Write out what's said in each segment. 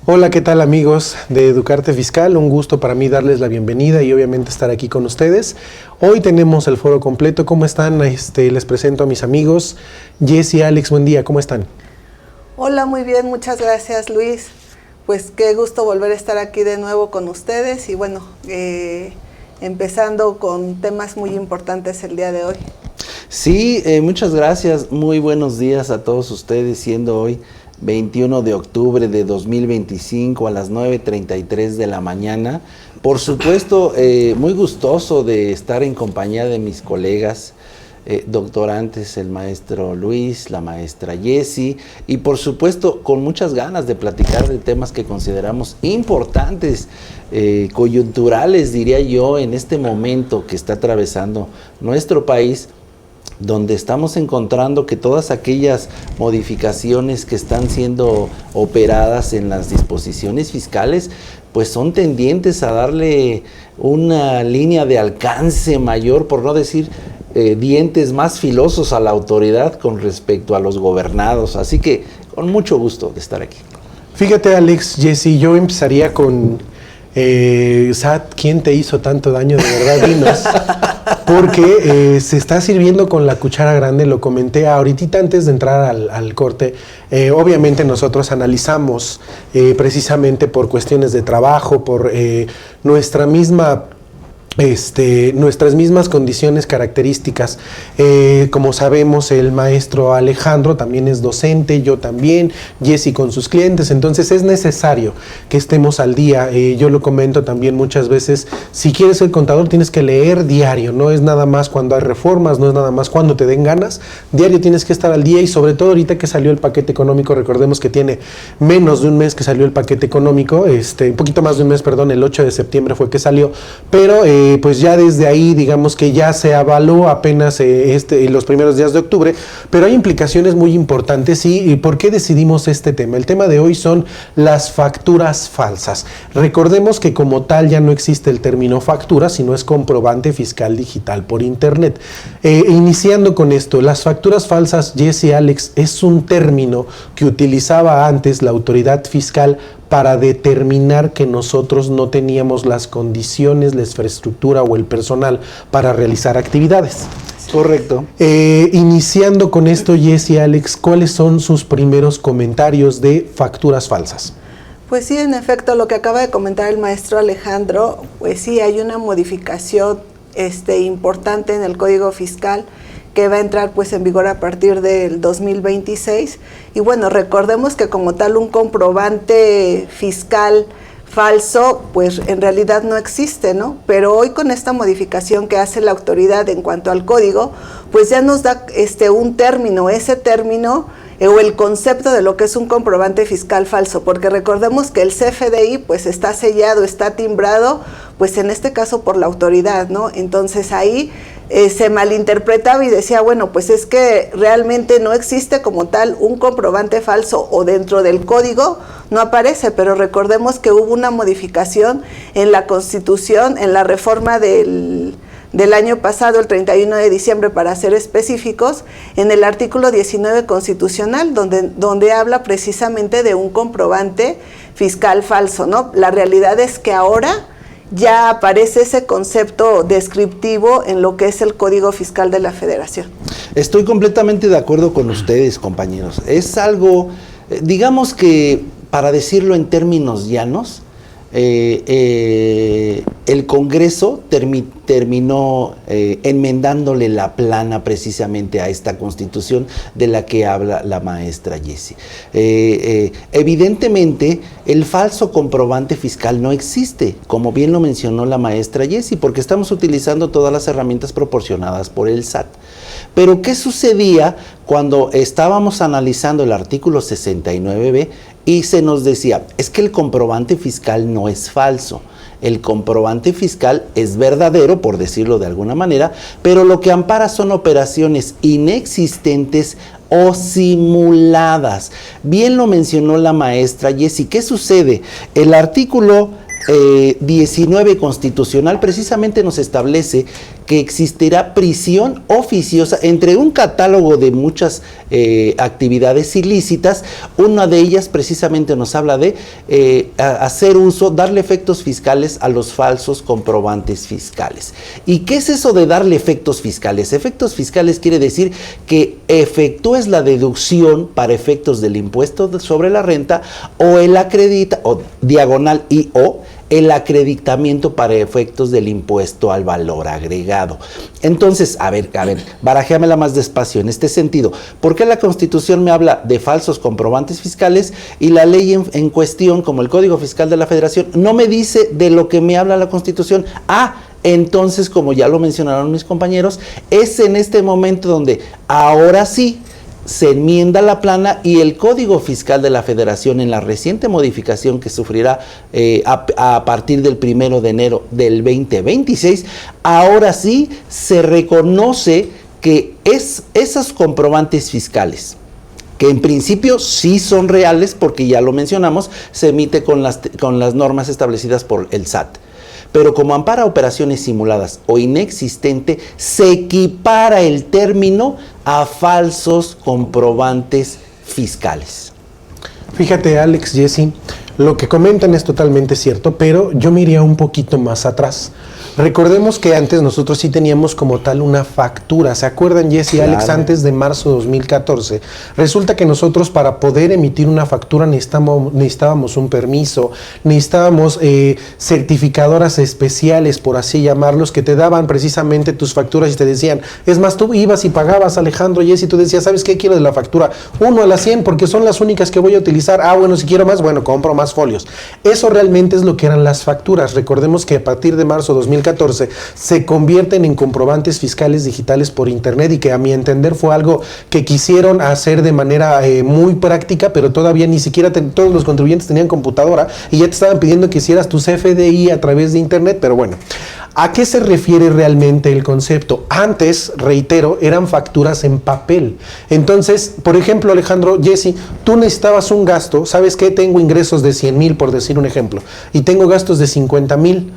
Hola, ¿qué tal amigos de Educarte Fiscal? Un gusto para mí darles la bienvenida y obviamente estar aquí con ustedes. Hoy tenemos el foro completo. ¿Cómo están? Les presento a mis amigos. Jessy, Alex, buen día. ¿Cómo están? Hola, muy bien. Muchas gracias, Luis. Pues qué gusto volver a estar aquí de nuevo con ustedes y bueno, empezando con temas muy importantes el día de hoy. Sí, muchas gracias. Muy buenos días a todos ustedes, siendo hoy 21 de octubre de 2025 a las 9:33 de la mañana. Por supuesto, muy gustoso de estar en compañía de mis colegas doctorantes, el maestro Luis, la maestra Jessy, y por supuesto con muchas ganas de platicar de temas que consideramos importantes, coyunturales, diría yo, en este momento que está atravesando nuestro país, donde estamos encontrando que todas aquellas modificaciones que están siendo operadas en las disposiciones fiscales, pues son tendientes a darle una línea de alcance mayor, por no decir dientes más filosos a la autoridad con respecto a los gobernados. Así que con mucho gusto de estar aquí. Fíjate, Alex, Jessy, yo empezaría con Sat, ¿quién te hizo tanto daño? De verdad, dinos. Porque se está sirviendo con la cuchara grande, lo comenté ahorita antes de entrar al corte. Obviamente nosotros analizamos precisamente por cuestiones de trabajo, por nuestras mismas condiciones, características. Como sabemos, el maestro Alejandro también es docente, yo también, Jessy con sus clientes, entonces es necesario que estemos al día. Yo lo comento también muchas veces, si quieres ser contador tienes que leer diario, no es nada más cuando hay reformas, no es nada más cuando te den ganas, diario tienes que estar al día y sobre todo ahorita que salió el paquete económico, recordemos que tiene menos de un mes que salió el paquete económico, un poquito más de un mes, perdón, el 8 de septiembre fue que salió, pero pues ya desde ahí digamos que ya se avaló apenas los primeros días de octubre, pero hay implicaciones muy importantes. ¿Y por qué decidimos este tema? El tema de hoy son las facturas falsas. Recordemos que como tal ya no existe el término factura, sino es comprobante fiscal digital por internet. Iniciando con esto, las facturas falsas, Jessy, Alex, es un término que utilizaba antes la autoridad fiscal para determinar que nosotros no teníamos las condiciones, la infraestructura o el personal para realizar actividades. Correcto. Iniciando con esto, Jessy, Alex, ¿cuáles son sus primeros comentarios de facturas falsas? Pues sí, en efecto, lo que acaba de comentar el maestro Alejandro, pues sí, hay una modificación importante en el Código Fiscal que va a entrar pues en vigor a partir del 2026 y bueno, recordemos que como tal un comprobante fiscal falso pues en realidad no existe, ¿no? Pero hoy con esta modificación que hace la autoridad en cuanto al código, pues ya nos da un término, ese término o el concepto de lo que es un comprobante fiscal falso, porque recordemos que el CFDI pues está sellado, está timbrado, pues en este caso por la autoridad, ¿no? Entonces ahí se malinterpretaba y decía, bueno, pues es que realmente no existe como tal un comprobante falso o dentro del código no aparece, pero recordemos que hubo una modificación en la Constitución, en la reforma del año pasado, el 31 de diciembre, para ser específicos, en el artículo 19 constitucional, donde habla precisamente de un comprobante fiscal falso, ¿no? La realidad es que ahora ya aparece ese concepto descriptivo en lo que es el Código Fiscal de la Federación. Estoy completamente de acuerdo con ustedes, compañeros. Es algo, digamos que, para decirlo en términos llanos, el Congreso terminó enmendándole la plana precisamente a esta Constitución de la que habla la maestra Jessy. Evidentemente, el falso comprobante fiscal no existe, como bien lo mencionó la maestra Jessy, porque estamos utilizando todas las herramientas proporcionadas por el SAT. Pero, ¿qué sucedía cuando estábamos analizando el artículo 69B y se nos decía, es que el comprobante fiscal no es falso? El comprobante fiscal es verdadero, por decirlo de alguna manera, pero lo que ampara son operaciones inexistentes o simuladas. Bien lo mencionó la maestra Jessy. ¿Qué sucede? El artículo 19 constitucional precisamente nos establece que existirá prisión oficiosa entre un catálogo de muchas actividades ilícitas. Una de ellas precisamente nos habla de hacer uso, darle efectos fiscales a los falsos comprobantes fiscales. ¿Y qué es eso de darle efectos fiscales? Efectos fiscales quiere decir que efectúes la deducción para efectos del impuesto sobre la renta o el acredita, o diagonal y o el acreditamiento para efectos del impuesto al valor agregado. Entonces, a ver, barajéamela más despacio en este sentido. ¿Por qué la Constitución me habla de falsos comprobantes fiscales y la ley en cuestión, como el Código Fiscal de la Federación, no me dice de lo que me habla la Constitución? Entonces, como ya lo mencionaron mis compañeros, es en este momento donde ahora sí se enmienda la plana y el Código Fiscal de la Federación, en la reciente modificación que sufrirá a partir del 1 de enero del 2026, ahora sí se reconoce que esos comprobantes fiscales, que en principio sí son reales porque ya lo mencionamos, se emite con las normas establecidas por el SAT. Pero como ampara operaciones simuladas o inexistente, se equipara el término a falsos comprobantes fiscales. Fíjate, Alex, Jesse, lo que comentan es totalmente cierto, pero yo me iría un poquito más atrás. Recordemos que antes nosotros sí teníamos como tal una factura. ¿Se acuerdan, Jesse y Alex? Antes de marzo de 2014. Resulta que nosotros, para poder emitir una factura, necesitábamos un permiso, necesitábamos certificadoras especiales, por así llamarlos, que te daban precisamente tus facturas y te decían, es más, tú ibas y pagabas, Alejandro, Jesse, y tú decías, ¿sabes qué? Quiero de la factura 1 a la 100 porque son las únicas que voy a utilizar. Bueno, si quiero más, bueno, compro más folios. Eso realmente es lo que eran las facturas. Recordemos que a partir de marzo de 2014 se convierten en comprobantes fiscales digitales por internet, y que a mi entender fue algo que quisieron hacer de manera muy práctica, pero todavía ni siquiera todos los contribuyentes tenían computadora y ya te estaban pidiendo que hicieras tu CFDI a través de internet. Pero bueno, ¿a qué se refiere realmente el concepto? Antes, reitero, eran facturas en papel. Entonces, por ejemplo, Alejandro, Jesse, tú necesitabas un gasto. ¿Sabes qué? Tengo ingresos de 100,000, por decir un ejemplo, y tengo gastos de 50,000.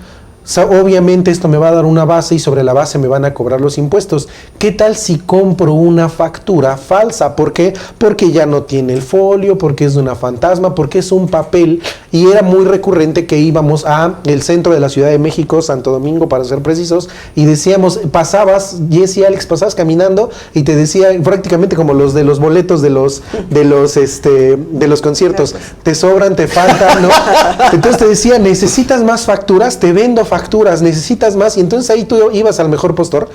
Obviamente esto me va a dar una base y sobre la base me van a cobrar los impuestos. ¿Qué tal si compro una factura falsa? ¿Por qué? Porque ya no tiene el folio, porque es de una fantasma, porque es un papel. Y era muy recurrente que íbamos a el centro de la Ciudad de México, Santo Domingo para ser precisos, y decíamos, pasabas, Jesse y Alex, pasabas caminando y te decía prácticamente como los de los boletos de los conciertos, te sobran, te faltan, ¿no? Entonces te decía, necesitas más facturas, te vendo facturas, necesitas más, y entonces ahí tú ibas al mejor postor,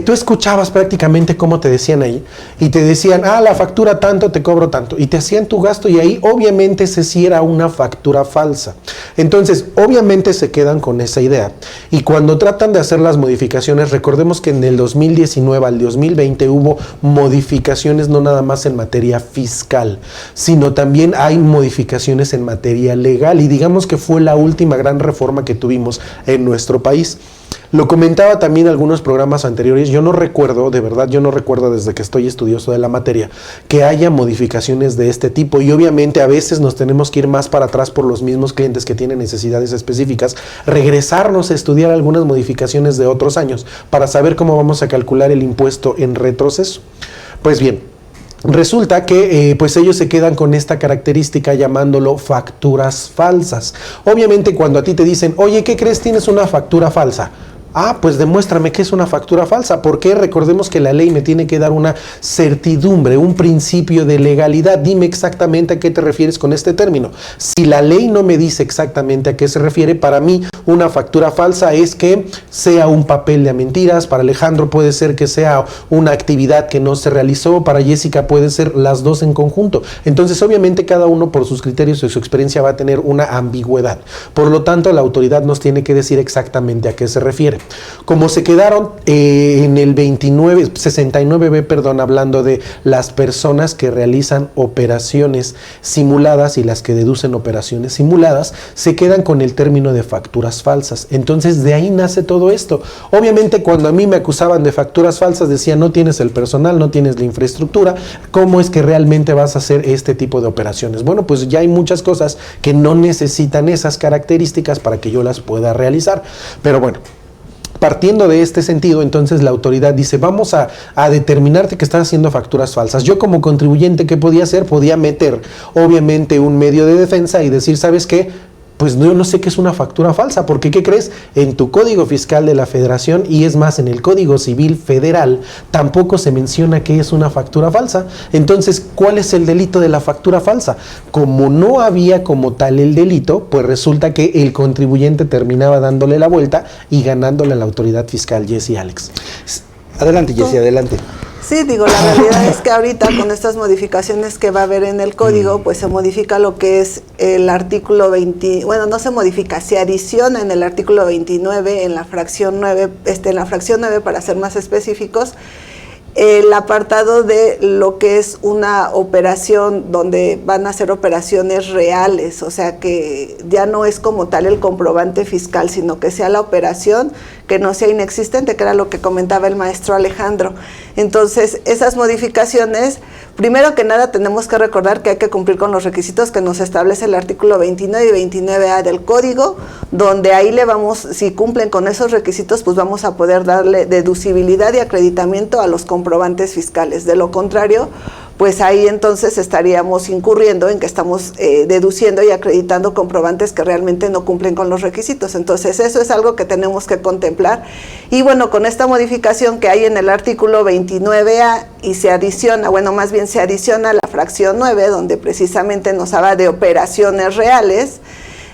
tú escuchabas prácticamente cómo te decían ahí, y te decían, la factura tanto, te cobro tanto, y te hacían tu gasto, y ahí obviamente se sí era una factura falsa. Entonces, obviamente se quedan con esa idea, y cuando tratan de hacer las modificaciones, recordemos que en el 2019 al 2020 hubo modificaciones no nada más en materia fiscal, sino también hay modificaciones en materia legal, y digamos que fue la última gran reforma que tuvimos en nuestro país. Lo comentaba también en algunos programas anteriores, yo no recuerdo, de verdad, yo no recuerdo desde que estoy estudioso de la materia, que haya modificaciones de este tipo, y obviamente a veces nos tenemos que ir más para atrás por los mismos clientes que tienen necesidades específicas, regresarnos a estudiar algunas modificaciones de otros años para saber cómo vamos a calcular el impuesto en retroceso. Pues bien, resulta que pues ellos se quedan con esta característica llamándolo facturas falsas. Obviamente cuando a ti te dicen, oye, ¿qué crees? Tienes una factura falsa. Pues demuéstrame que es una factura falsa. Porque recordemos que la ley me tiene que dar una certidumbre, un principio de legalidad. Dime exactamente a qué te refieres con este término. Si la ley no me dice exactamente a qué se refiere, para mí una factura falsa es que sea un papel de mentiras. Para Alejandro puede ser que sea una actividad que no se realizó. Para Jessica puede ser las dos en conjunto. Entonces, obviamente, cada uno por sus criterios y su experiencia va a tener una ambigüedad. Por lo tanto, la autoridad nos tiene que decir exactamente a qué se refiere. Como se quedaron en el 69B, hablando de las personas que realizan operaciones simuladas y las que deducen operaciones simuladas, se quedan con el término de facturas falsas. Entonces, de ahí nace todo esto. Obviamente, cuando a mí me acusaban de facturas falsas, decían, no tienes el personal, no tienes la infraestructura, ¿cómo es que realmente vas a hacer este tipo de operaciones? Bueno, pues ya hay muchas cosas que no necesitan esas características para que yo las pueda realizar. Pero bueno, Partiendo de este sentido, entonces la autoridad dice, vamos a determinarte que estás haciendo facturas falsas. Yo como contribuyente, ¿qué podía hacer? Podía meter, obviamente, un medio de defensa y decir, ¿sabes qué? Pues yo no sé qué es una factura falsa, porque ¿qué crees? En tu Código Fiscal de la Federación, y es más, en el Código Civil Federal, tampoco se menciona qué es una factura falsa. Entonces, ¿cuál es el delito de la factura falsa? Como no había como tal el delito, pues resulta que el contribuyente terminaba dándole la vuelta y ganándole a la autoridad fiscal. Jessy, Alex. Adelante, Jessy, adelante. Sí, digo, la realidad es que ahorita con estas modificaciones que va a haber en el código, pues se modifica lo que es el artículo 20, bueno, no se modifica, se adiciona en el artículo 29, en la fracción 9, en la fracción 9 para ser más específicos, el apartado de lo que es una operación donde van a ser operaciones reales, o sea que ya no es como tal el comprobante fiscal, sino que sea la operación, que no sea inexistente, que era lo que comentaba el maestro Alejandro. Entonces, esas modificaciones, primero que nada tenemos que recordar que hay que cumplir con los requisitos que nos establece el artículo 29 y 29A del código, donde ahí le vamos, si cumplen con esos requisitos, pues vamos a poder darle deducibilidad y acreditamiento a los comprobantes fiscales. De lo contrario, pues ahí entonces estaríamos incurriendo en que estamos deduciendo y acreditando comprobantes que realmente no cumplen con los requisitos. Entonces eso es algo que tenemos que contemplar. Y bueno, con esta modificación que hay en el artículo 29A y se adiciona, bueno, más bien se adiciona la fracción 9, donde precisamente nos habla de operaciones reales.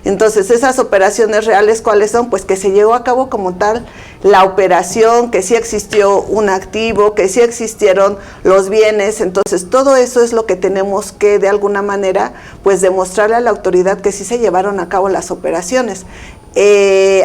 Entonces, esas operaciones reales, ¿cuáles son? Pues que se llevó a cabo como tal la operación, que sí existió un activo, que sí existieron los bienes. Entonces, todo eso es lo que tenemos que, de alguna manera, pues demostrarle a la autoridad que sí se llevaron a cabo las operaciones.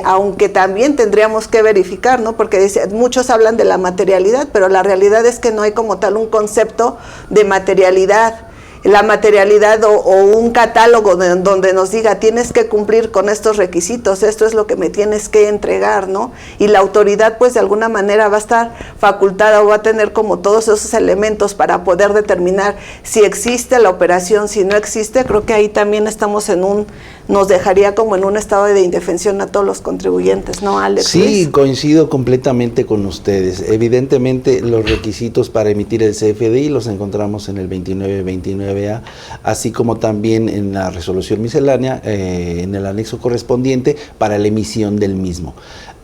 Aunque también tendríamos que verificar, ¿no? Porque muchos hablan de la materialidad, pero la realidad es que no hay como tal un concepto de materialidad. La materialidad o un catálogo donde nos diga tienes que cumplir con estos requisitos, esto es lo que me tienes que entregar, ¿no? Y la autoridad pues de alguna manera va a estar facultada o va a tener como todos esos elementos para poder determinar si existe la operación, si no existe. Creo que ahí también estamos nos dejaría como en un estado de indefensión a todos los contribuyentes, ¿no, Alex? Sí, Luis. coincido completamente con ustedes. Evidentemente los requisitos para emitir el CFDI los encontramos en el 29A, así como también en la resolución miscelánea, en el anexo correspondiente para la emisión del mismo.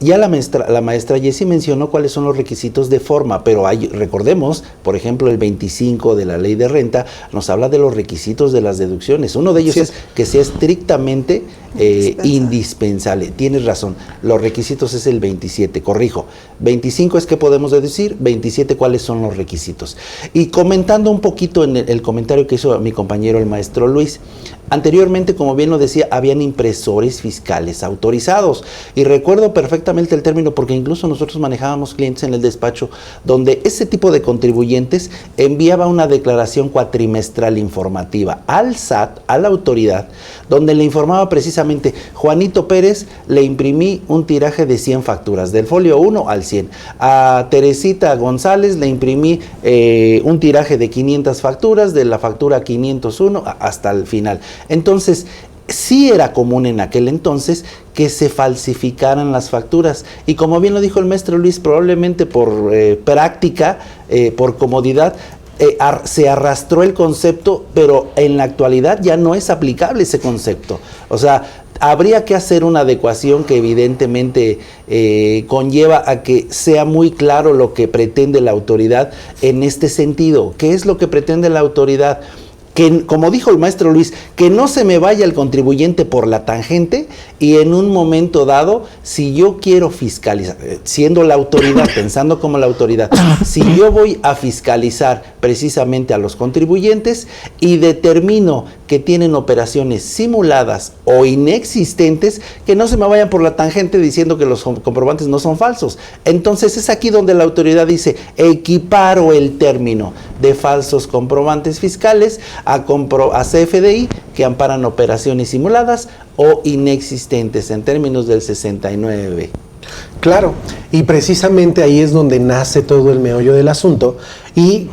Ya la maestra Jessy mencionó cuáles son los requisitos de forma, pero recordemos, por ejemplo, el 25 de la Ley de Renta nos habla de los requisitos de las deducciones. Uno de ellos es que sea estrictamente indispensable. Tienes razón, los requisitos es el 27, corrijo. 25 es que podemos deducir, 27 cuáles son los requisitos. Y comentando un poquito en el comentario que hizo mi compañero el maestro Luis, anteriormente, como bien lo decía, habían impresores fiscales autorizados. Y recuerdo perfectamente el término porque incluso nosotros manejábamos clientes en el despacho donde ese tipo de contribuyentes enviaba una declaración cuatrimestral informativa al SAT, a la autoridad, donde le informaba precisamente, Juanito Pérez, le imprimí un tiraje de 100 facturas, del folio 1 al 100. A Teresita González le imprimí un tiraje de 500 facturas, de la factura 501 hasta el final. Entonces, sí era común en aquel entonces que se falsificaran las facturas. Y como bien lo dijo el maestro Luis, probablemente por práctica, por comodidad, se arrastró el concepto, pero en la actualidad ya no es aplicable ese concepto. O sea, habría que hacer una adecuación que evidentemente conlleva a que sea muy claro lo que pretende la autoridad en este sentido. ¿Qué es lo que pretende la autoridad? Que, como dijo el maestro Luis, que no se me vaya el contribuyente por la tangente y en un momento dado, si yo quiero fiscalizar, siendo la autoridad, pensando como la autoridad, si yo voy a fiscalizar precisamente a los contribuyentes y determino que tienen operaciones simuladas o inexistentes, que no se me vayan por la tangente diciendo que los comprobantes no son falsos. Entonces es aquí donde la autoridad dice, equiparo el término de falsos comprobantes fiscales a CFDI que amparan operaciones simuladas o inexistentes en términos del 69B. Claro, y precisamente ahí es donde nace todo el meollo del asunto y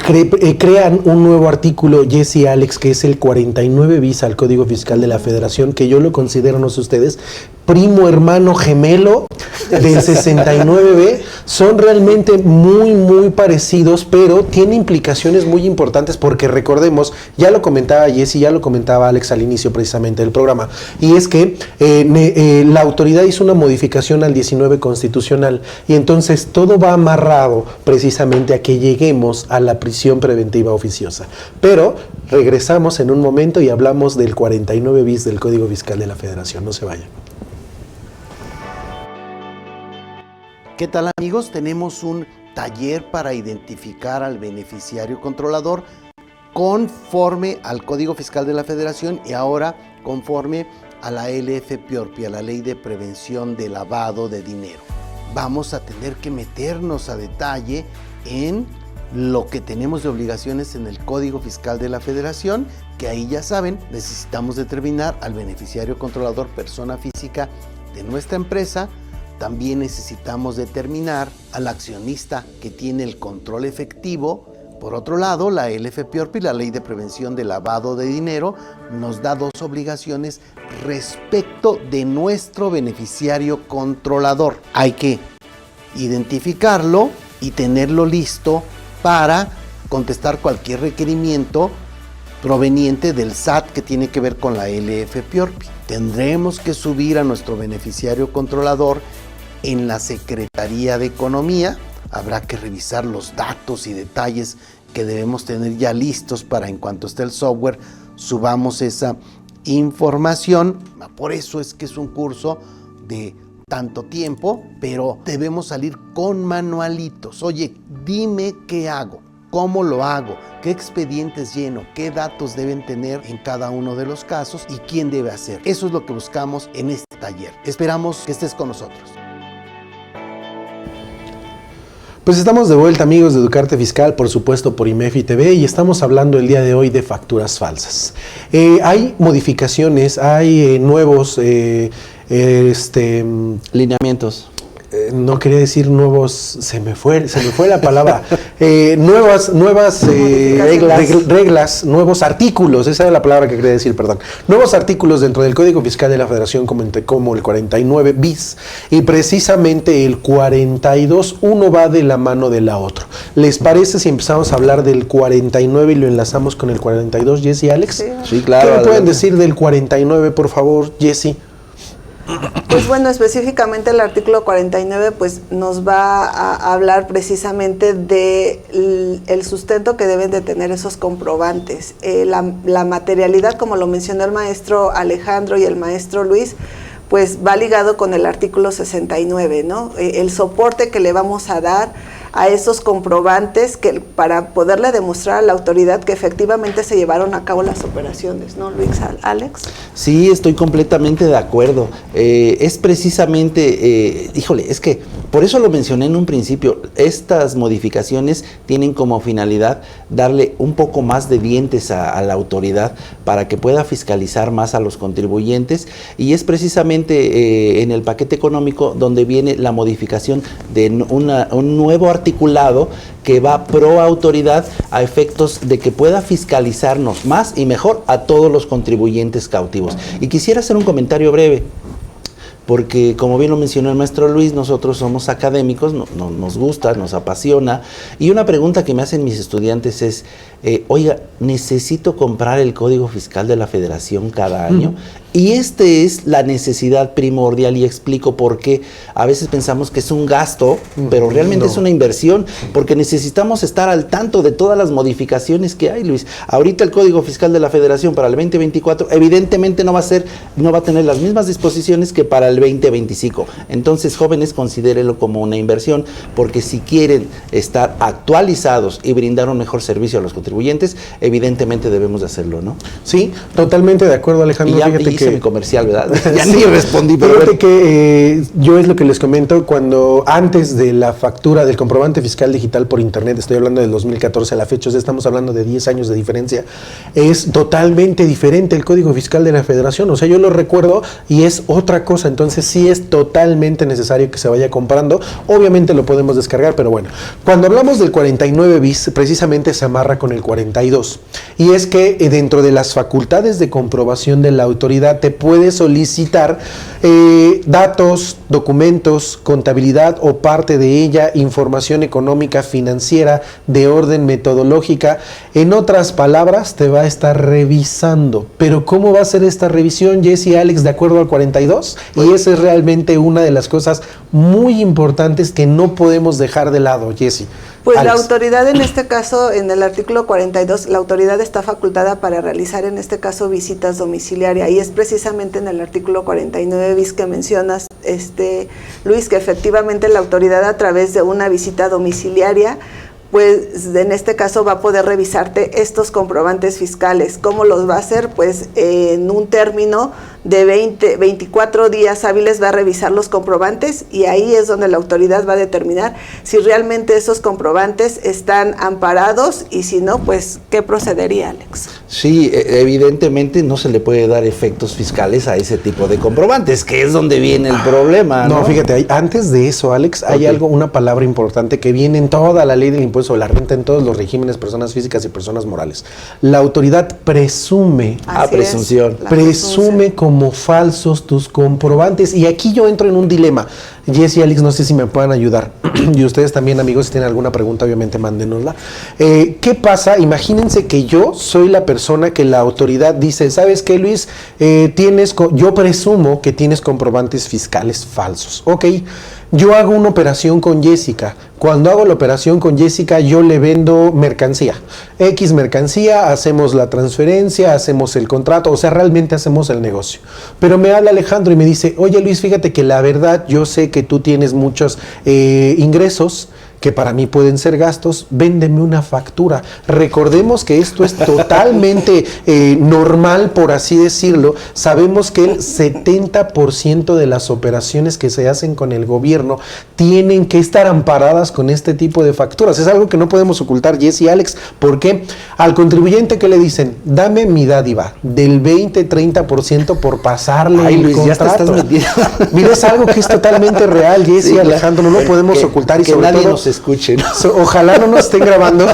crean un nuevo artículo, Jessy, Alex, que es el 49 bis al Código Fiscal de la Federación, que yo lo considero, no sé ustedes, primo hermano gemelo del 69B, son realmente muy parecidos, pero tiene implicaciones muy importantes porque recordemos, ya lo comentaba Jessy, ya lo comentaba Alex al inicio precisamente del programa, y es que la autoridad hizo una modificación al 19 constitucional y entonces todo va amarrado precisamente a que lleguemos a la prisión preventiva oficiosa. Pero regresamos en un momento y hablamos del 49 bis del Código Fiscal de la Federación. No se vayan. ¿Qué tal, amigos? Tenemos un taller para identificar al beneficiario controlador conforme al Código Fiscal de la Federación y ahora conforme a la LFPORPI, a la Ley de Prevención de Lavado de Dinero. Vamos a tener que meternos a detalle en lo que tenemos de obligaciones en el Código Fiscal de la Federación, que ahí ya saben, necesitamos determinar al beneficiario controlador, persona física de nuestra empresa. También necesitamos determinar al accionista que tiene el control efectivo. Por otro lado, la LFPORPI, la Ley de Prevención de Lavado de Dinero, nos da dos obligaciones respecto de nuestro beneficiario controlador. Hay que identificarlo y tenerlo listo para contestar cualquier requerimiento proveniente del SAT que tiene que ver con la LFPORPI. Tendremos que subir a nuestro beneficiario controlador en la Secretaría de Economía. Habrá que revisar los datos y detalles que debemos tener ya listos para en cuanto esté el software, subamos esa información. Por eso es que es un curso de tanto tiempo, pero debemos salir con manualitos. Oye, dime qué hago, cómo lo hago, qué expedientes lleno, qué datos deben tener en cada uno de los casos y quién debe hacer. Eso es lo que buscamos en este taller. Esperamos que estés con nosotros. Pues estamos de vuelta, amigos de Educarte Fiscal, por supuesto por IMEFI TV, y estamos hablando el día de hoy de facturas falsas. Hay modificaciones, hay nuevos lineamientos. No quería decir nuevos, se me fue la palabra. Nuevas reglas, nuevos artículos, esa era la palabra que quería decir, perdón. Nuevos artículos dentro del Código Fiscal de la Federación como el 49 bis, y precisamente el 42, uno va de la mano de la otra. ¿Les parece si empezamos a hablar del 49 y lo enlazamos con el 42, Jessy y Alex? Sí, claro. ¿Qué me pueden decir del 49, por favor, Jessy? Pues bueno, específicamente el artículo 49 pues nos va a hablar precisamente de el sustento que deben de tener esos comprobantes. La materialidad, como lo mencionó el maestro Alejandro y el maestro Luis, pues va ligado con el artículo 69, ¿no? El soporte que le vamos a dar a esos comprobantes que para poderle demostrar a la autoridad que efectivamente se llevaron a cabo las operaciones, ¿no, Luis, Alex? Sí, estoy completamente de acuerdo. Es precisamente, es que por eso lo mencioné en un principio, estas modificaciones tienen como finalidad darle un poco más de dientes a la autoridad para que pueda fiscalizar más a los contribuyentes, y es precisamente en el paquete económico donde viene la modificación de un nuevo articulado que va pro autoridad a efectos de que pueda fiscalizarnos más y mejor a todos los contribuyentes cautivos. Y quisiera hacer un comentario breve, porque como bien lo mencionó el maestro Luis, nosotros somos académicos, nos gusta, nos apasiona, y una pregunta que me hacen mis estudiantes es, oiga, ¿necesito comprar el Código Fiscal de la Federación cada año? Y esta es la necesidad primordial, y explico por qué. A veces pensamos que es un gasto, pero realmente es una inversión, porque necesitamos estar al tanto de todas las modificaciones que hay, Luis. Ahorita el Código Fiscal de la Federación para el 2024 evidentemente no va a tener las mismas disposiciones que para el 2025. Entonces, jóvenes, considérenlo como una inversión, porque si quieren estar actualizados y brindar un mejor servicio a los contribuyentes, evidentemente debemos de hacerlo, ¿no? Sí, totalmente de acuerdo, Alejandro. Y ya fíjate hice que mi comercial, ¿verdad? Ya sí, ni respondí, pero fíjate que yo es lo que les comento, cuando antes de la factura del comprobante fiscal digital por internet, estoy hablando del 2014 a la fecha, o sea, estamos hablando de 10 años de diferencia, es totalmente diferente el Código Fiscal de la Federación, o sea, yo lo recuerdo y es otra cosa. Entonces sí es totalmente necesario que se vaya comprando. Obviamente lo podemos descargar, pero bueno, cuando hablamos del 49 bis, precisamente se amarra con el 42. Y es que dentro de las facultades de comprobación de la autoridad te puede solicitar datos, documentos, contabilidad o parte de ella, información económica, financiera, de orden metodológica. En otras palabras, te va a estar revisando. Pero ¿cómo va a ser esta revisión, Jesse y Alex, de acuerdo al 42? Y esa es realmente una de las cosas muy importantes que no podemos dejar de lado, Jesse. Pues Alex. la autoridad en este caso, en el artículo 42, la autoridad está facultada para realizar en este caso visitas domiciliarias, y es precisamente en el artículo 49 bis que mencionas, Luis, que efectivamente la autoridad a través de una visita domiciliaria, pues en este caso va a poder revisarte estos comprobantes fiscales. ¿Cómo los va a hacer? Pues en un término de 24 días hábiles va a revisar los comprobantes, y ahí es donde la autoridad va a determinar si realmente esos comprobantes están amparados, y si no, pues ¿qué procedería, Alex? Sí, evidentemente no se le puede dar efectos fiscales a ese tipo de comprobantes, que es donde viene el problema, ¿no? No, fíjate, antes de eso, Alex, hay una palabra importante que viene en toda la ley del impuesto de la renta, en todos los regímenes, personas físicas y personas morales. La autoridad presume, presunción. presume como falsos tus comprobantes. Y aquí yo entro en un dilema. Jesse y Alex, no sé si me puedan ayudar. Y ustedes también, amigos, si tienen alguna pregunta, obviamente mándenosla. ¿Qué pasa? Imagínense que yo soy la persona que la autoridad dice, ¿sabes qué, Luis? Yo presumo que tienes comprobantes fiscales falsos. Ok, yo hago una operación con Jessica. Cuando hago la operación con Jessica, yo le vendo mercancía. X mercancía, hacemos la transferencia, hacemos el contrato, o sea, realmente hacemos el negocio. Pero me habla Alejandro y me dice, oye Luis, fíjate que la verdad yo sé que tú tienes muchos ingresos que para mí pueden ser gastos, véndeme una factura. Recordemos que esto es totalmente normal, por así decirlo. Sabemos que el 70% de las operaciones que se hacen con el gobierno tienen que estar amparadas con este tipo de facturas. Es algo que no podemos ocultar, Jesse y Alex, porque al contribuyente que le dicen, dame mi dádiva del 20-30% por pasarle el Luis, contrato. Ya te estás metiendo. Mira, es algo que es totalmente real, Jesse y Alejandro, no lo podemos ocultar, y que sobre nadie todo nos escuche, ¿no? Ojalá no nos estén grabando.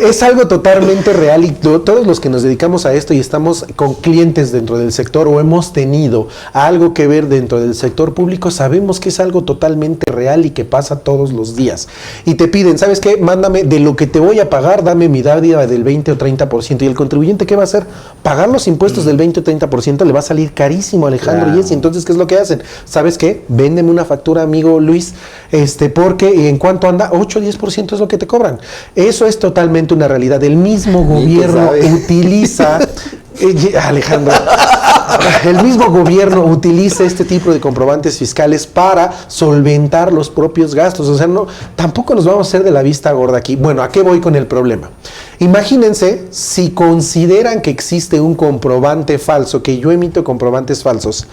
Es algo totalmente real, y todos los que nos dedicamos a esto y estamos con clientes dentro del sector o hemos tenido algo que ver dentro del sector público, sabemos que es algo totalmente real y que pasa todos los días. Y te piden, ¿sabes qué? Mándame de lo que te voy a pagar, dame mi dádiva del 20 o 30%. ¿Y el contribuyente qué va a hacer? Pagar los impuestos del 20 o 30% le va a salir carísimo, Alejandro. Claro. Y entonces, ¿qué es lo que hacen? ¿Sabes qué? Véndeme una factura, amigo Luis, porque en cuánto anda, 8 o 10% es lo que te cobran. Eso es totalmente una realidad. El mismo gobierno utiliza, Alejandro, el mismo gobierno utiliza este tipo de comprobantes fiscales para solventar los propios gastos. O sea, no, tampoco nos vamos a hacer de la vista gorda aquí. Bueno, ¿a qué voy con el problema? Imagínense si consideran que existe un comprobante falso, que yo emito comprobantes falsos.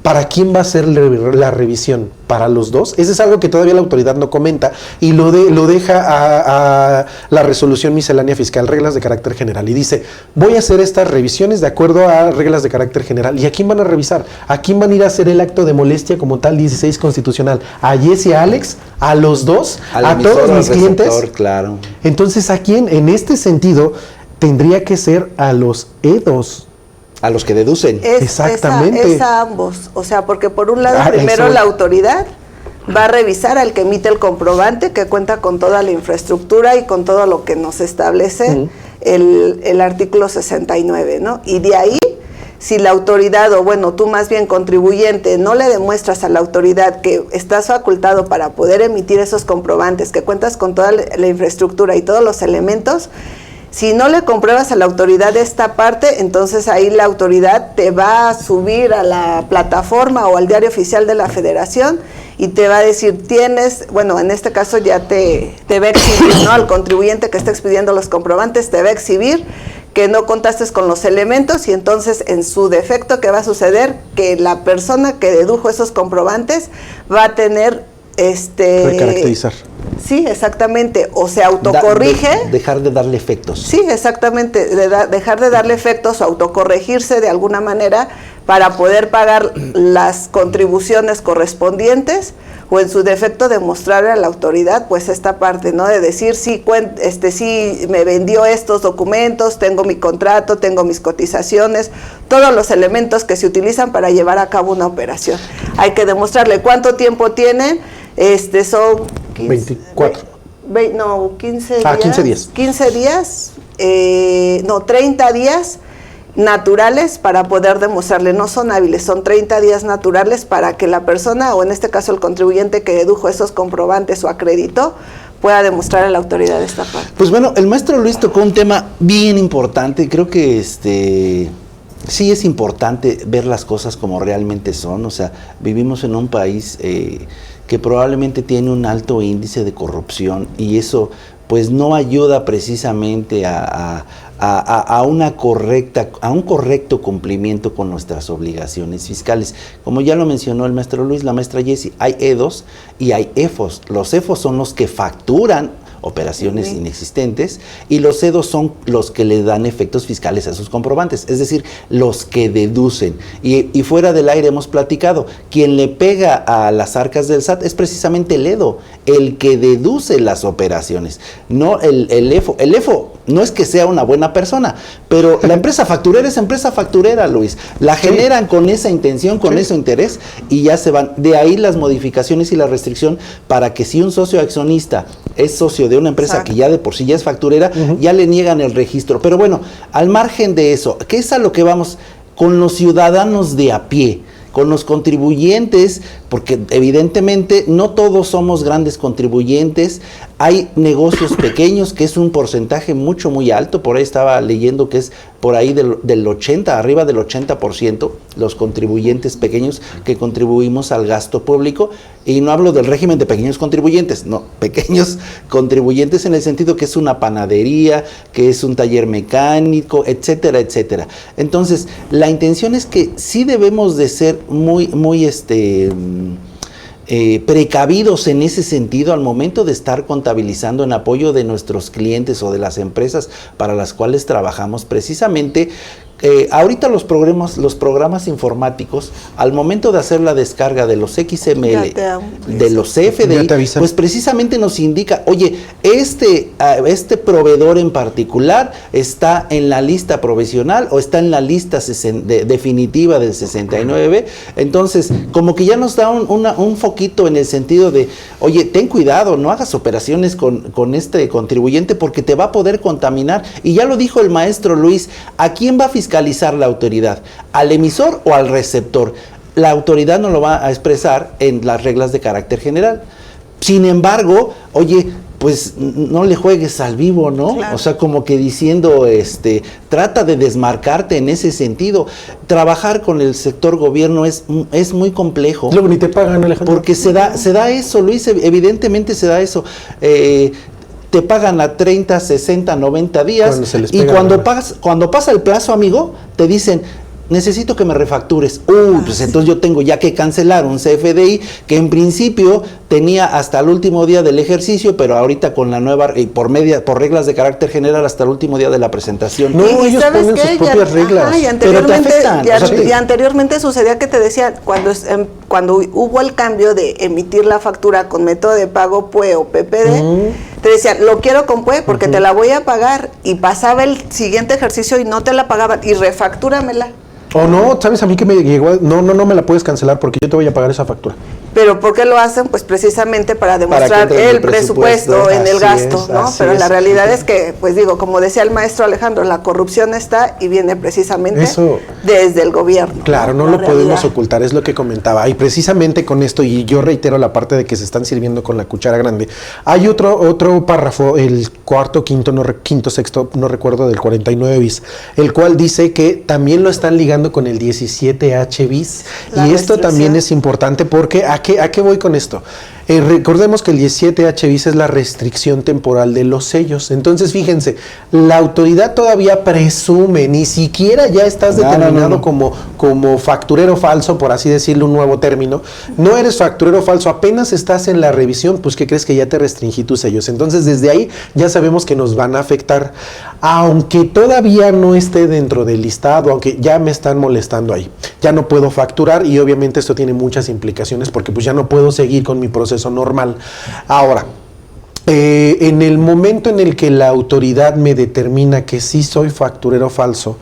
¿Para quién va a ser la revisión? ¿Para los dos? Eso es algo que todavía la autoridad no comenta y lo deja a la resolución miscelánea fiscal, reglas de carácter general. Y dice, voy a hacer estas revisiones de acuerdo a reglas de carácter general. ¿Y a quién van a revisar? ¿A quién van a ir a hacer el acto de molestia como tal 16 constitucional? ¿A Jesse y a Alex? ¿A los dos? ¿A todos mis clientes? Claro. Entonces, ¿a quién? En este sentido, tendría que ser a los EDOS. A los que deducen. Exactamente. Es a ambos. O sea, porque por un lado, primero la autoridad va a revisar al que emite el comprobante, que cuenta con toda la infraestructura y con todo lo que nos establece el artículo 69, ¿no? Y de ahí, si la autoridad, o bueno, tú más bien contribuyente, no le demuestras a la autoridad que estás facultado para poder emitir esos comprobantes, que cuentas con toda la infraestructura y todos los elementos, si no le compruebas a la autoridad esta parte, entonces ahí la autoridad te va a subir a la plataforma o al diario oficial de la Federación y te va a decir, bueno, en este caso ya te va a exhibir, ¿no? Al contribuyente que está expidiendo los comprobantes, te va a exhibir que no contaste con los elementos, y entonces en su defecto, ¿qué va a suceder? Que la persona que dedujo esos comprobantes va a tener recaracterizar. Sí, exactamente, o se autocorrige. Dejar de darle efectos. Sí, exactamente, dejar de darle efectos o autocorregirse de alguna manera para poder pagar las contribuciones correspondientes, o en su defecto demostrarle a la autoridad pues esta parte, ¿no? De decir sí, sí me vendió estos documentos, tengo mi contrato, tengo mis cotizaciones, todos los elementos que se utilizan para llevar a cabo una operación. Hay que demostrarle cuánto tiempo tienen, son 15, 24. 15 días. 15 días. 15 días, 30 días naturales para poder demostrarle, no son hábiles, son 30 días naturales para que la persona, o en este caso el contribuyente que dedujo esos comprobantes o acreditó, pueda demostrar a la autoridad esta parte. Pues bueno, el maestro Luis tocó un tema bien importante, creo que sí es importante ver las cosas como realmente son, o sea, vivimos en un país que probablemente tiene un alto índice de corrupción y eso pues no ayuda precisamente a un correcto cumplimiento con nuestras obligaciones fiscales. Como ya lo mencionó el maestro Luis, la maestra Jessie, hay EDOs y hay EFOs. Los EFOs son los que facturan operaciones inexistentes y los EDOs son los que le dan efectos fiscales a sus comprobantes, es decir, los que deducen. Y fuera del aire hemos platicado, quien le pega a las arcas del SAT es precisamente el EDO, el que deduce las operaciones, no el EFO. El EFO no es que sea una buena persona, pero la empresa facturera es empresa facturera, Luis. La generan con esa intención, con ese interés y ya se van. De ahí las modificaciones y la restricción para que si un socio accionista es socio de una empresa que ya de por sí ya es facturera, ya le niegan el registro. Pero bueno, al margen de eso, ¿qué es a lo que vamos? Con los ciudadanos de a pie, con los contribuyentes, porque evidentemente no todos somos grandes contribuyentes, hay negocios pequeños que es un porcentaje muy alto, por ahí estaba leyendo que es por ahí del 80, arriba del 80% los contribuyentes pequeños que contribuimos al gasto público, y no hablo del régimen de pequeños contribuyentes, no, pequeños contribuyentes en el sentido que es una panadería, que es un taller mecánico, etcétera, etcétera. Entonces, la intención es que sí debemos de ser muy precavidos en ese sentido al momento de estar contabilizando en apoyo de nuestros clientes o de las empresas para las cuales trabajamos precisamente. Ahorita los programas informáticos, al momento de hacer la descarga de los XML, de los CFDI, pues precisamente nos indica, oye, este proveedor en particular está en la lista provisional o está en la lista definitiva del 69B. Entonces, como que ya nos da un foquito en el sentido de, oye, ten cuidado, no hagas operaciones con este contribuyente porque te va a poder contaminar. Y ya lo dijo el maestro Luis, ¿a quién va a fiscalizar la autoridad? ¿Al emisor o al receptor? La autoridad no lo va a expresar en las reglas de carácter general. Sin embargo, oye, pues no le juegues al vivo, ¿no? Claro. O sea, como que diciendo, trata de desmarcarte en ese sentido. Trabajar con el sector gobierno es muy complejo. Luego ni te pagan, Alejandro. Porque se da eso, Luis, evidentemente se da eso. Te pagan a 30, 60, 90 días y cuando pasa el plazo, amigo, te dicen, necesito que me refactures. Pues entonces yo tengo ya que cancelar un CFDI que en principio tenía hasta el último día del ejercicio, pero ahorita con la nueva, por reglas de carácter general, hasta el último día de la presentación. No, ellos ponen sus propias reglas. Y anteriormente sucedía que te decía, cuando hubo el cambio de emitir la factura con método de pago PUE o PPD, te decían, lo quiero con PUE porque te la voy a pagar, y pasaba el siguiente ejercicio y no te la pagaban, y refactúramela. O no, ¿sabes a mí que me llegó? No me la puedes cancelar porque yo te voy a pagar esa factura. ¿Pero por qué lo hacen? Pues precisamente para demostrar el presupuesto en el gasto, ¿no? Pero la realidad es que, pues digo, como decía el maestro Alejandro, la corrupción está y viene precisamente desde el gobierno. Claro, no lo podemos ocultar, es lo que comentaba. Y precisamente con esto, y yo reitero la parte de que se están sirviendo con la cuchara grande, hay otro párrafo, el cuarto, quinto, sexto, no recuerdo, del 49 bis, el cual dice que también lo están ligando con el 17H bis. Y esto también es importante porque ¿a qué voy con esto? Recordemos que el 17H bis es la restricción temporal de los sellos. Entonces, fíjense, la autoridad todavía presume, ni siquiera ya estás determinado como facturero falso, por así decirlo, un nuevo término. No eres facturero falso, apenas estás en la revisión, pues ¿qué crees? Que ya te restringí tus sellos. Entonces, desde ahí ya sabemos que nos van a afectar. Aunque todavía no esté dentro del listado, aunque ya me están molestando ahí. Ya no puedo facturar y obviamente esto tiene muchas implicaciones porque pues ya no puedo seguir con mi proceso normal. Ahora, en el momento en el que la autoridad me determina que sí soy facturero falso,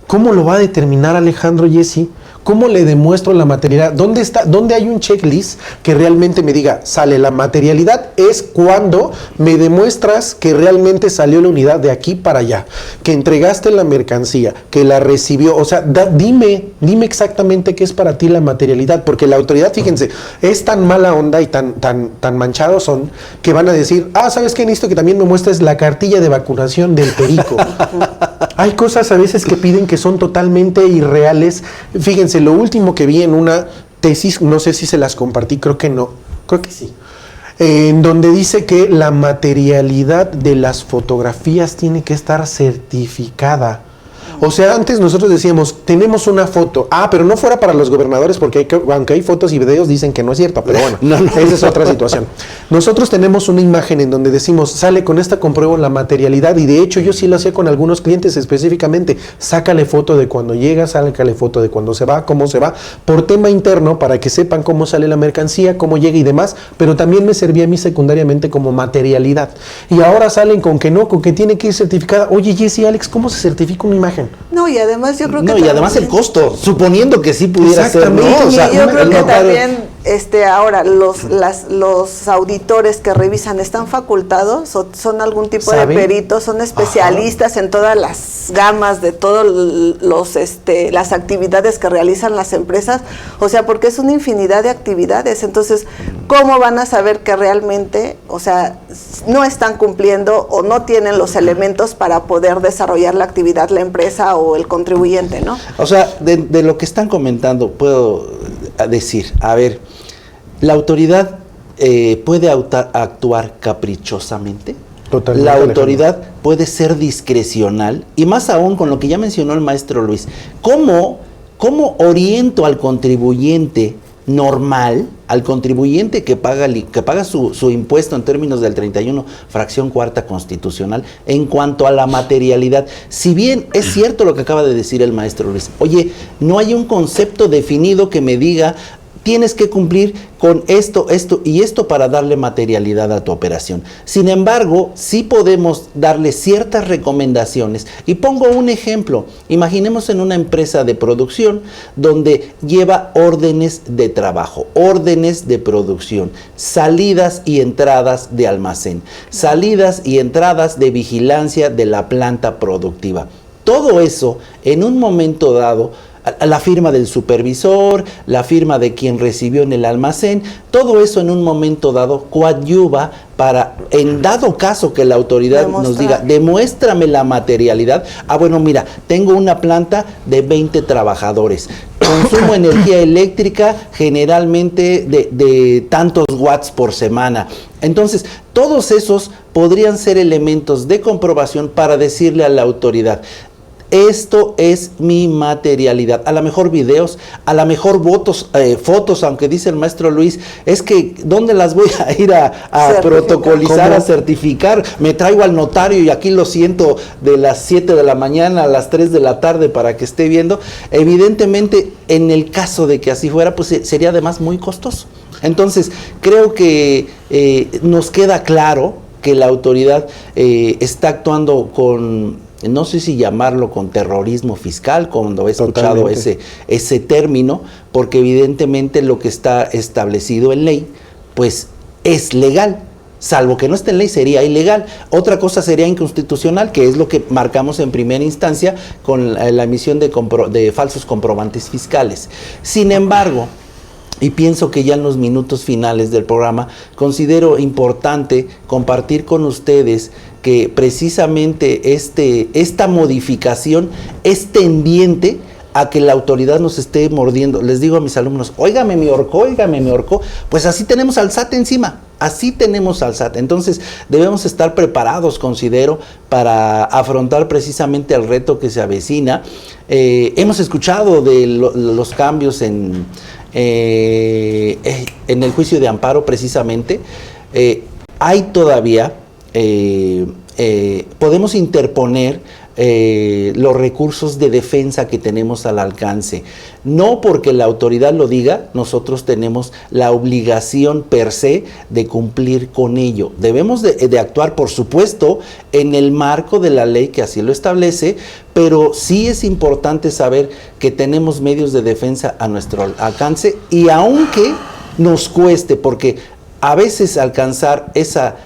¿cómo lo va a determinar Alejandro, Jessy? ¿Cómo le demuestro la materialidad? ¿Dónde hay un checklist que realmente me diga, sale la materialidad? Es cuando me demuestras que realmente salió la unidad de aquí para allá, que entregaste la mercancía, que la recibió. O sea, dime exactamente qué es para ti la materialidad, porque la autoridad, fíjense, es tan mala onda y tan manchados son que van a decir, ¿sabes qué? Necesito que también me muestres la cartilla de vacunación del perico. Hay cosas a veces que piden que son totalmente irreales. Fíjense, lo último que vi en una tesis, no sé si se las compartí, creo que no, creo que sí, en donde dice que la materialidad de las fotografías tiene que estar certificada. O sea, antes nosotros decíamos, tenemos una foto. Pero no fuera para los gobernadores, porque aunque hay fotos y videos, dicen que no es cierto. Pero bueno, esa es otra situación. Nosotros tenemos una imagen en donde decimos, sale con esta, compruebo la materialidad. Y de hecho, yo sí lo hacía con algunos clientes específicamente. Sácale foto de cuando llega, sácale foto de cuando se va, cómo se va, por tema interno, para que sepan cómo sale la mercancía, cómo llega y demás. Pero también me servía a mí secundariamente como materialidad. Y ahora salen con que no, con que tiene que ir certificada. Oye, Jessy, Alex, ¿cómo se certifica una imagen? No, y además yo creo que... No, y además el costo, suponiendo que sí pudiera ser, ¿no? O sea, yo creo que notario... también ahora los auditores que revisan están facultados, son algún tipo de peritos, son especialistas en todas las gamas de todas las actividades que realizan las empresas, o sea, porque es una infinidad de actividades. Entonces, ¿cómo van a saber que realmente, o sea, no están cumpliendo o no tienen los elementos para poder desarrollar la actividad la empresa o el contribuyente, ¿no? O sea, de lo que están comentando, puedo decir, a ver, ¿la autoridad puede actuar caprichosamente? Totalmente. La autoridad puede ser discrecional, y más aún con lo que ya mencionó el maestro Luis. ¿Cómo oriento al contribuyente normal, al contribuyente que paga su impuesto en términos del 31, fracción cuarta constitucional, en cuanto a la materialidad? Si bien es cierto lo que acaba de decir el maestro Luis, oye, no hay un concepto definido que me diga, tienes que cumplir con esto y esto para darle materialidad a tu operación. Sin embargo, sí podemos darle ciertas recomendaciones. Y pongo un ejemplo. Imaginemos en una empresa de producción donde lleva órdenes de trabajo, órdenes de producción, salidas y entradas de almacén, salidas y entradas de vigilancia de la planta productiva. Todo eso, en un momento dado, la firma del supervisor, la firma de quien recibió en el almacén, todo eso en un momento dado coadyuva para, en dado caso que la autoridad nos diga, demuéstrame la materialidad. Bueno, mira, tengo una planta de 20 trabajadores, consumo energía eléctrica generalmente de tantos watts por semana. Entonces, todos esos podrían ser elementos de comprobación para decirle a la autoridad, esto es mi materialidad. A lo mejor videos, a lo mejor fotos, aunque dice el maestro Luis, es que ¿dónde las voy a ir a protocolizar, ¿cómo? A certificar? Me traigo al notario y aquí lo siento de las 7 de la mañana a las 3 de la tarde para que esté viendo. Evidentemente, en el caso de que así fuera, pues sería además muy costoso. Entonces, creo que nos queda claro que la autoridad está actuando con... no sé si llamarlo con terrorismo fiscal, cuando he escuchado ese término, porque evidentemente lo que está establecido en ley, pues es legal, salvo que no esté en ley sería ilegal. Otra cosa sería inconstitucional, que es lo que marcamos en primera instancia con la emisión de falsos comprobantes fiscales. Sin embargo, y pienso que ya en los minutos finales del programa, considero importante compartir con ustedes que precisamente esta modificación es tendiente a que la autoridad nos esté mordiendo. Les digo a mis alumnos, óigame me ahorcó, pues así tenemos al SAT encima, así tenemos al SAT. Entonces debemos estar preparados, considero, para afrontar precisamente el reto que se avecina. Hemos escuchado de los cambios en el juicio de amparo precisamente. Hay todavía, podemos interponer los recursos de defensa que tenemos al alcance. No porque la autoridad lo diga, nosotros tenemos la obligación per se de cumplir con ello. Debemos de actuar, por supuesto, en el marco de la ley que así lo establece, pero sí es importante saber que tenemos medios de defensa a nuestro alcance, y aunque nos cueste, porque a veces alcanzar esa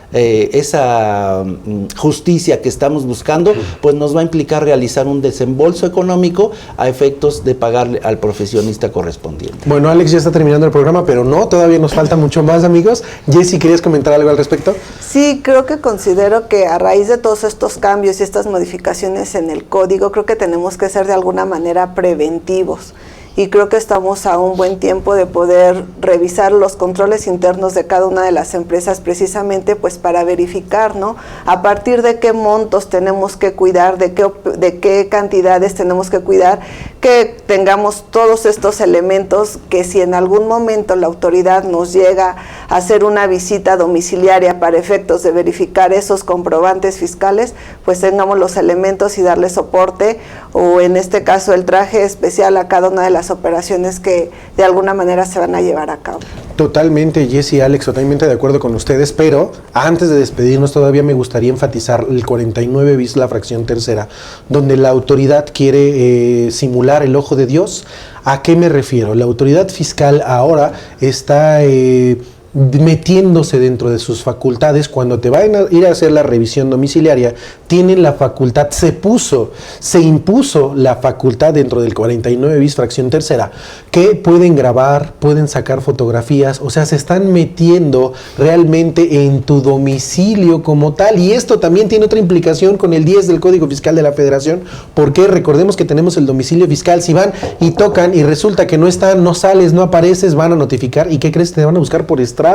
justicia que estamos buscando, pues nos va a implicar realizar un desembolso económico a efectos de pagarle al profesionista correspondiente. Bueno, Alex, ya está terminando el programa, pero no, todavía nos falta mucho más, amigos. Jessy, ¿querías comentar algo al respecto? Sí, creo que considero que a raíz de todos estos cambios y estas modificaciones en el código, creo que tenemos que ser de alguna manera preventivos. Y creo que estamos a un buen tiempo de poder revisar los controles internos de cada una de las empresas, precisamente pues para verificar, ¿no?, a partir de qué montos tenemos que cuidar, de qué cantidades tenemos que cuidar, que tengamos todos estos elementos que si en algún momento la autoridad nos llega a hacer una visita domiciliaria para efectos de verificar esos comprobantes fiscales, pues tengamos los elementos y darle soporte, o en este caso el traje especial a cada una de las operaciones que de alguna manera se van a llevar a cabo. Totalmente, Jessy, Alex, totalmente de acuerdo con ustedes, pero antes de despedirnos todavía me gustaría enfatizar el 49 bis, la fracción tercera, donde la autoridad quiere simular el ojo de Dios. ¿A qué me refiero? La autoridad fiscal ahora está metiéndose dentro de sus facultades. Cuando te van a ir a hacer la revisión domiciliaria, tienen la facultad, se impuso la facultad dentro del 49 bis fracción tercera, que pueden grabar, pueden sacar fotografías, o sea, se están metiendo realmente en tu domicilio como tal. Y esto también tiene otra implicación con el 10 del Código Fiscal de la Federación, porque recordemos que tenemos el domicilio fiscal. Si van y tocan y resulta que no están, no sales, no apareces, van a notificar. ¿Y qué crees? Te van a buscar por estrados.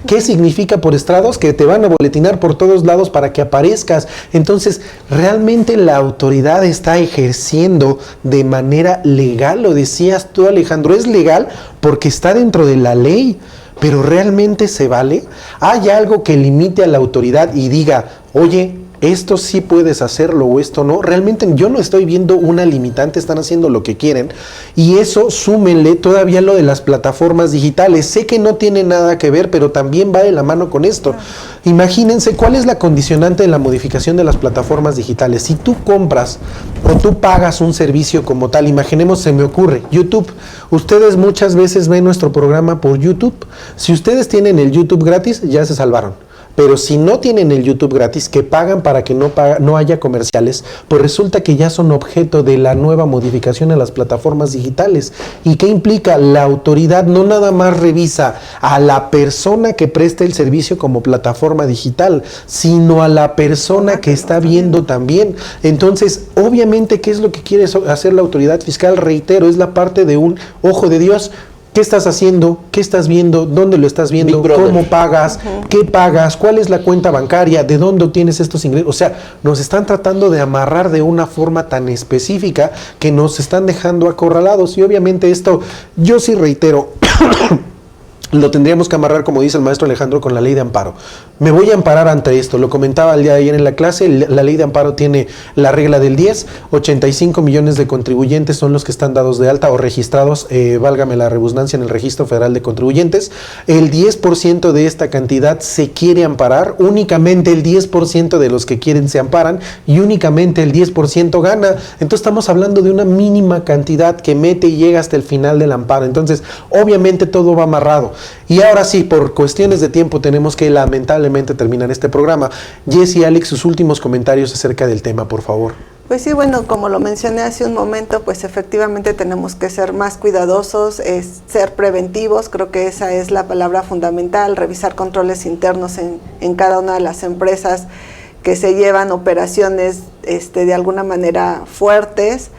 ¿Qué significa por estrados? Que te van a boletinar por todos lados para que aparezcas. Entonces, realmente la autoridad está ejerciendo de manera legal. Lo decías tú, Alejandro, es legal porque está dentro de la ley, pero ¿realmente se vale? ¿Hay algo que limite a la autoridad y diga, oye, esto sí puedes hacerlo o esto no? Realmente yo no estoy viendo una limitante, están haciendo lo que quieren. Y eso súmenle todavía lo de las plataformas digitales. Sé que no tiene nada que ver, pero también va de la mano con esto. Imagínense cuál es la condicionante de la modificación de las plataformas digitales. Si tú compras o tú pagas un servicio como tal, imaginemos, se me ocurre, YouTube. Ustedes muchas veces ven nuestro programa por YouTube. Si ustedes tienen el YouTube gratis, ya se salvaron. Pero si no tienen el YouTube gratis, que pagan para que no haya comerciales, pues resulta que ya son objeto de la nueva modificación a las plataformas digitales. ¿Y qué implica? La autoridad no nada más revisa a la persona que presta el servicio como plataforma digital, sino a la persona que está viendo también. Entonces, obviamente, ¿qué es lo que quiere hacer la autoridad fiscal? Reitero, es la parte de un ojo de Dios. ¿Qué estás haciendo? ¿Qué estás viendo? ¿Dónde lo estás viendo? ¿Cómo pagas? ¿Qué pagas? ¿Cuál es la cuenta bancaria? ¿De dónde obtienes estos ingresos? O sea, nos están tratando de amarrar de una forma tan específica que nos están dejando acorralados. Y obviamente esto, yo sí reitero, lo tendríamos que amarrar, como dice el maestro Alejandro, con la ley de amparo. Me voy a amparar ante esto. Lo comentaba el día de ayer en la clase. La ley de amparo tiene la regla del 10. 85 millones de contribuyentes son los que están dados de alta o registrados, válgame la redundancia, en el Registro Federal de Contribuyentes. El 10% de esta cantidad se quiere amparar. Únicamente el 10% de los que quieren se amparan y únicamente el 10% gana. Entonces estamos hablando de una mínima cantidad que mete y llega hasta el final del amparo. Entonces, obviamente todo va amarrado. Y ahora sí, por cuestiones de tiempo tenemos que lamentablemente terminar este programa. Jessy, Alex, sus últimos comentarios acerca del tema, por favor. Pues sí, bueno, como lo mencioné hace un momento, pues efectivamente tenemos que ser más cuidadosos, ser preventivos. Creo que esa es la palabra fundamental, revisar controles internos en cada una de las empresas que se llevan operaciones de alguna manera fuertes.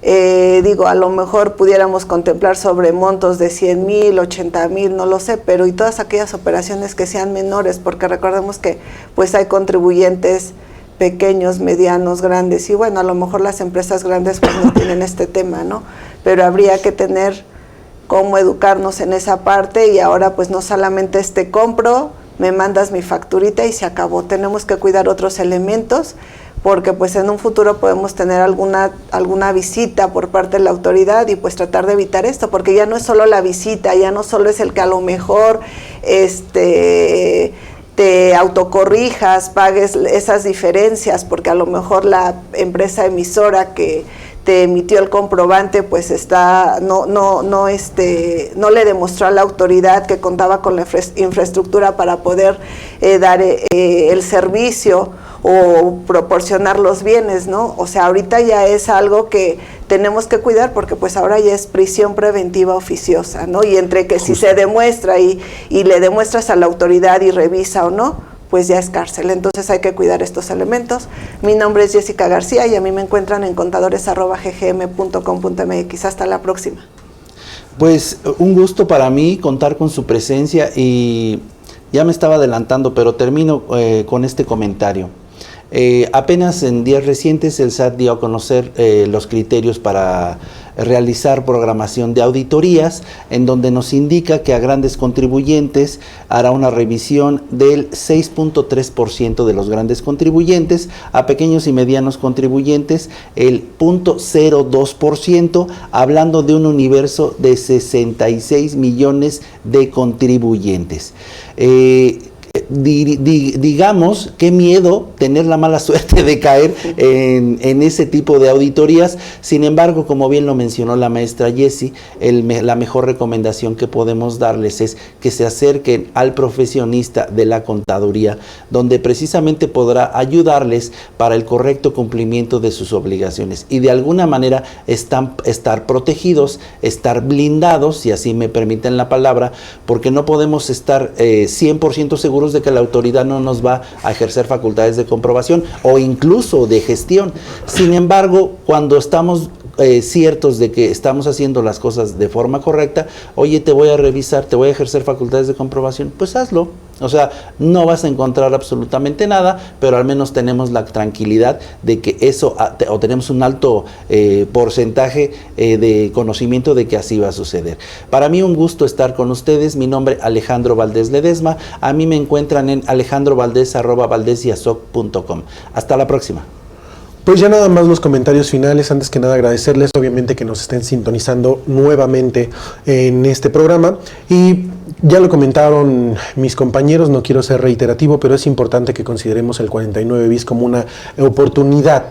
Digo, a lo mejor pudiéramos contemplar sobre montos de 100,000, 80,000, no lo sé, pero y todas aquellas operaciones que sean menores, porque recordemos que pues hay contribuyentes pequeños, medianos, grandes, y bueno, a lo mejor las empresas grandes pues no tienen este tema, ¿no? Pero habría que tener cómo educarnos en esa parte, y ahora pues no solamente compro, me mandas mi facturita y se acabó. Tenemos que cuidar otros elementos, porque pues en un futuro podemos tener alguna visita por parte de la autoridad y pues tratar de evitar esto, porque ya no es solo la visita, ya no solo es el que a lo mejor te autocorrijas, pagues esas diferencias, porque a lo mejor la empresa emisora que te emitió el comprobante pues no le demostró a la autoridad que contaba con la infraestructura para poder dar el servicio o proporcionar los bienes, ¿no? O sea, ahorita ya es algo que tenemos que cuidar, porque pues ahora ya es prisión preventiva oficiosa, ¿no? Y entre que si se demuestra y le demuestras a la autoridad y revisa o no, pues ya es cárcel. Entonces hay que cuidar estos elementos. Mi nombre es Jessica García y a mí me encuentran en contadores@ggm.com.mx. Hasta la próxima. Pues un gusto para mí contar con su presencia, y ya me estaba adelantando, pero termino con este comentario. Apenas en días recientes el SAT dio a conocer los criterios para realizar programación de auditorías, en donde nos indica que a grandes contribuyentes hará una revisión del 6.3% de los grandes contribuyentes, a pequeños y medianos contribuyentes el 0.02%, hablando de un universo de 66 millones de contribuyentes. Digamos, qué miedo tener la mala suerte de caer en ese tipo de auditorías. Sin embargo, como bien lo mencionó la maestra Jessie, la mejor recomendación que podemos darles es que se acerquen al profesionista de la contaduría, donde precisamente podrá ayudarles para el correcto cumplimiento de sus obligaciones y de alguna manera estar protegidos, estar blindados, si así me permiten la palabra, porque no podemos estar 100% seguros de que la autoridad no nos va a ejercer facultades de comprobación o incluso de gestión. Sin embargo, cuando estamos ciertos de que estamos haciendo las cosas de forma correcta, oye, te voy a revisar, te voy a ejercer facultades de comprobación, pues hazlo. O sea, no vas a encontrar absolutamente nada, pero al menos tenemos la tranquilidad de que eso, o tenemos un alto porcentaje de conocimiento de que así va a suceder. Para mí un gusto estar con ustedes. Mi nombre es Alejandro Valdés Ledesma. A mí me encuentran en alejandrovaldez@valdesiasoc.com. Hasta la próxima. Pues ya nada más los comentarios finales. Antes que nada agradecerles obviamente que nos estén sintonizando nuevamente en este programa, y ya lo comentaron mis compañeros, no quiero ser reiterativo, pero es importante que consideremos el 49 bis como una oportunidad.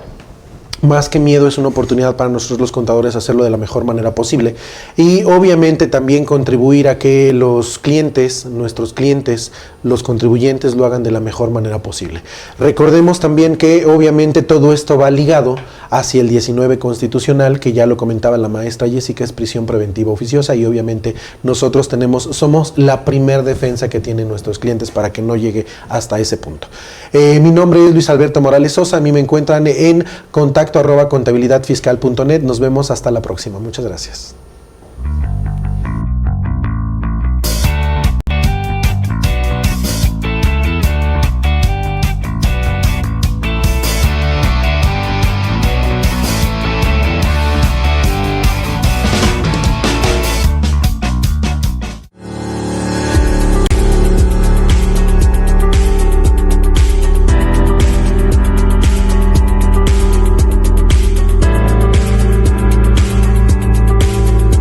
Más que miedo, es una oportunidad para nosotros los contadores hacerlo de la mejor manera posible, y obviamente también contribuir a que los clientes, nuestros clientes, los contribuyentes lo hagan de la mejor manera posible. Recordemos también que obviamente todo esto va ligado hacia el 19 constitucional, que ya lo comentaba la maestra Jessica, es prisión preventiva oficiosa, y obviamente nosotros somos la primer defensa que tienen nuestros clientes para que no llegue hasta ese punto. Mi nombre es Luis Alberto Morales Sosa. A mí me encuentran en contacto @contabilidadfiscal.net. Nos vemos hasta la próxima. Muchas gracias.